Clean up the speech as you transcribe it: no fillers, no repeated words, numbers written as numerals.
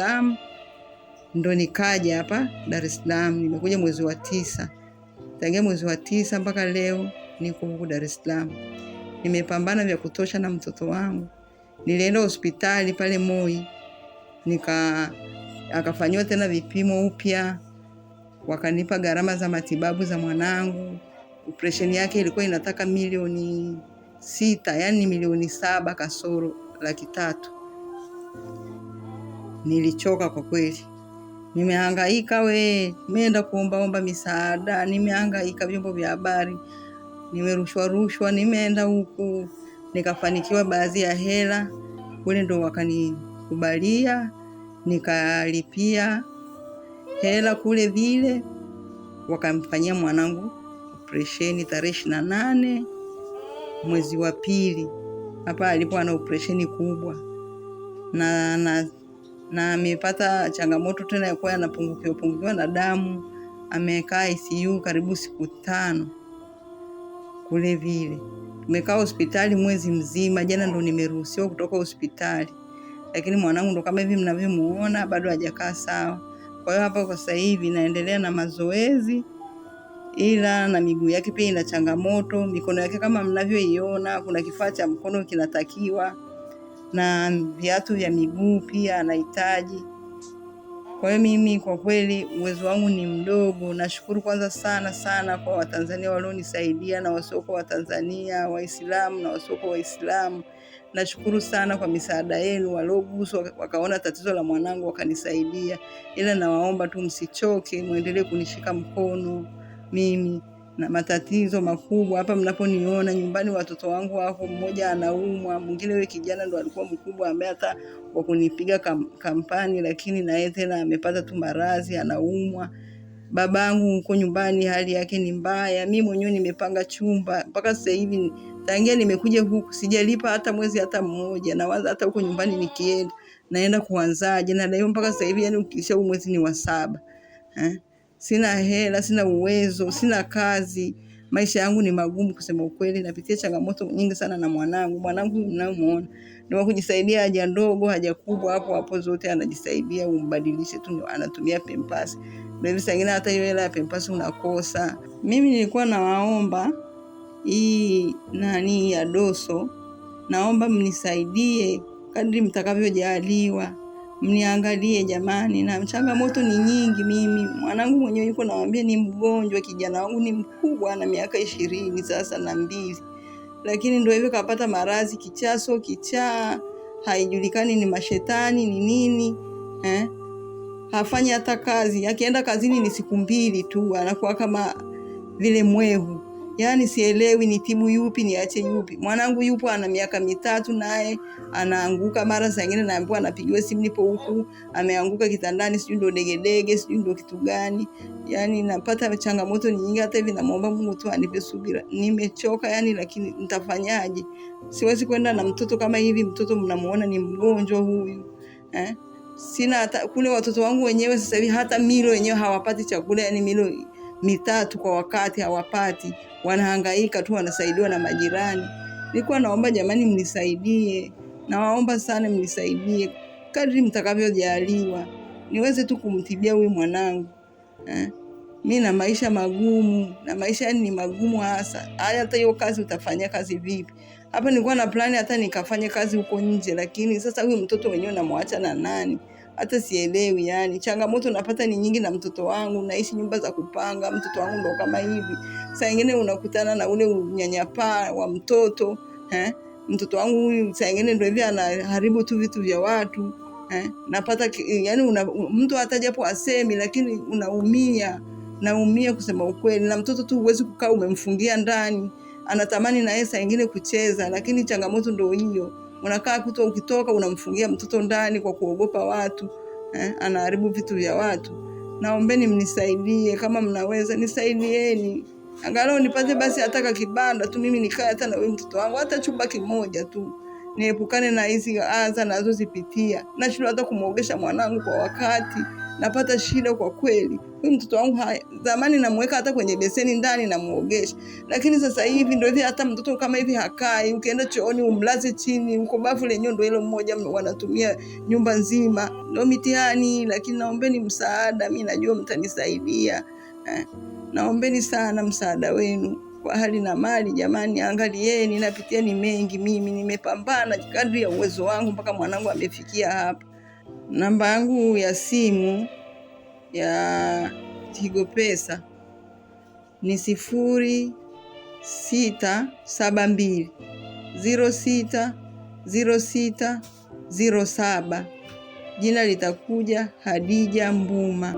Salaam ndo nikaja hapa Dar es Salaam. Nimekuja mwezi wa 9. Tangia mwezi wa 9 mpaka leo niko huko Dar es Salaam. Nimepambana vya kutosha na mtoto wangu. Nilienda hospitali pale Moi. Akafanywa tena vipimo upya. Wakanipa gharama za matibabu za mwanangu. Operation yake ilikuwa inataka milioni 6, yani milioni 7 kasoro 300,000. Nilichoka kwa kweli. Nimehangaika nimeenda kuomba misaada, nimehangaika vyombo vya habari, nimerushwa, nimeenda huku, nikafanikiwa baadhi ya hela, kule ndo wakanikubalia, nikalipia hela kule vile, wakamfanyia mwanangu operation tarehe 28 mwezi wa 2. Hapa alipo ana operation kubwa. Na amepata changamoto tena ya kuwa anapungukiwa na damu. Amekaa ICU karibu siku 5 kule vile. Tumekaa hospitali mwezi mzima. Jana ndo nimeruhusiwa kutoka hospitali. Lakini mwanangu ndo kama hivi mnavyomuona bado hajakaa sawa. Kwa hiyo hapa kwa sasa hivi naendelea na mazoezi, ila na miguu yake pia ina changamoto. Mikono yake kama mnavyoiona, kuna kifaa cha mkono kinatakiwa, na viatu vya miguu pia anahitaji. Kwa hiyo mimi kwa kweli uwezo wangu ni mdogo. Nashukuru kwanza sana kwa Watanzania walionisaidia na wasoko wa Tanzania, Waislamu na wasoko Waislamu. Nashukuru sana kwa misaada yenu, walioguswa wakaona tatizo la mwanangu wakanisaidia. Ila nawaomba tu msichoke, muendelee kunishika mkono mimi na matatizo makubwa. Hapa mnaponiona nyumbani watoto wangu wako, mmoja anaumwa, mwingine yule kijana ndo alikuwa mkubwa ambaye hata wa kunipiga kampani, lakini na yeye tena amepata tu maradhi, anaumwa. Babangu huko nyumbani hali yake ni mbaya. Mimi mwenyewe nimepanga chumba mpaka sasa hivi tangia nimekuja huku sijalipa hata mwezi hata mmoja. Nawaza hata huko nyumbani nikienda naenda kuanzaje, na leo mpaka sasa hivi yani ukisha mwezi ni wa 7. Sina hela, sina uwezo, sina kazi. Maisha yangu ni magumu kusema ukweli. Napitia changamoto nyingi sana na mwanangu. Mwanangu mnamuona ni wa kujisaidia, haja ndogo, haja kubwa, hapo zote anajisaidia. Umbadilishe tu, anatumia Pampers. Ndio sasa hata hiyo hela ya Pampers unakosa. Mimi nilikuwa nawaomba hii ya doso, naomba mnisaidie kadri mtakavyojaliwa. Mniangalie jamani, na changamoto ni nyingi. Mimi mwanangu mwenyewe yuko nawaambia ni mgonjwa, kijana wangu ni mkubwa na miaka 20 sasa na 2. Lakini ndio hivyo kapata maradhi kichaa, haijulikani ni mashetani ni nini. Hafanyi hata kazi. Akienda kazini ni siku 2 tu, anakuwa kama vile mwehu. Yaani sielewi ni tibu yupi niache yupi. Mwanangu yupo ana miaka 3 naye anaanguka mara zingine, naambiwa anapigiwa simu nipo huku, ameanguka kitandani, sijui ndo degedege, sijui ndo kitu gani. Yaani napata changamoto nyingi. Hata hivi namuomba Mungu tu anipe subira. Nimechoka yani, lakini nitafanyaje? Siwezi kwenda na mtoto kama hivi. Mtoto mnamuona ni mgonjwa huyu. Sina hata kule watoto wangu wenyewe sasa hivi hata milo wenyewe hawapati chakula, yani milo 3 kwa wakati hawapati. Wanahangaika tu, wanasaidiwa na majirani. Nilikuwa naomba jamani mnisaidie. Nawaomba sana mnisaidie kadri mtakavyojaliwa. Niweze tu kumtibia huyu mwanangu. Mimi na maisha magumu, na maisha ni magumu hasa. Hata hiyo kazi utafanya kazi vipi? Hapa nilikuwa na plani hata nikafanya kazi huko nje, lakini sasa huyu mtoto wenyewe namwacha na nani? Hata sielewi yani. Changamoto napata ni nyingi na mtoto wangu. Naishi nyumba za kupanga. Mtoto wangu ndo kama hivi. Saa nyingine unakutana na ule unyanyapaa wa mtoto. Mtoto wangu huyu saa nyingine ndio hivi anaharibu tu vitu vya watu. Napata yani mtu hata japo asemi, lakini naumia kusema ukweli. Na mtoto tu huwezi kukaa umemfungia ndani. Anatamani na yeye saa nyingine kucheza, lakini changamoto ndio hiyo. Unakaa ukitoka unamfungia mtoto ndani kwa kuogopa watu. Anaharibu vitu vya watu. Naombeni mnisaidie, kama mnaweza nisaidieni. Angalau nipate basi hata kibanda tu mimi nikae hata na wewe mtoto wangu, hata chumba kimoja tu. Niepukane na hizi adha nazozipitia. Nashindwa hata kumuogesha mwanangu kwa wakati. napata shida kwa kweli. Huyu mtoto wangu zamani namweka hata kwenye beseni ndani na muogesha, lakini sasa hivi ndio hivi, hata mtoto kama hivi hakai. Ukienda chooni umlaze chini, uko bafu lenyewe ndio hilo mmoja wanatumia nyumba nzima. Ndio mitihani, lakini naombeni msaada, mimi najua mtanisaidia. Naombeni sana msaada wenu kwa hali na mali. Jamani, angalieni, napitia ni mengi, mimi nimepambana kadri ya uwezo wangu mpaka mwanangu amefikia hapa. Namba yangu ya simu ya Tigo Pesa ni 0672060607. Jina litakuja Hadija Mbuma.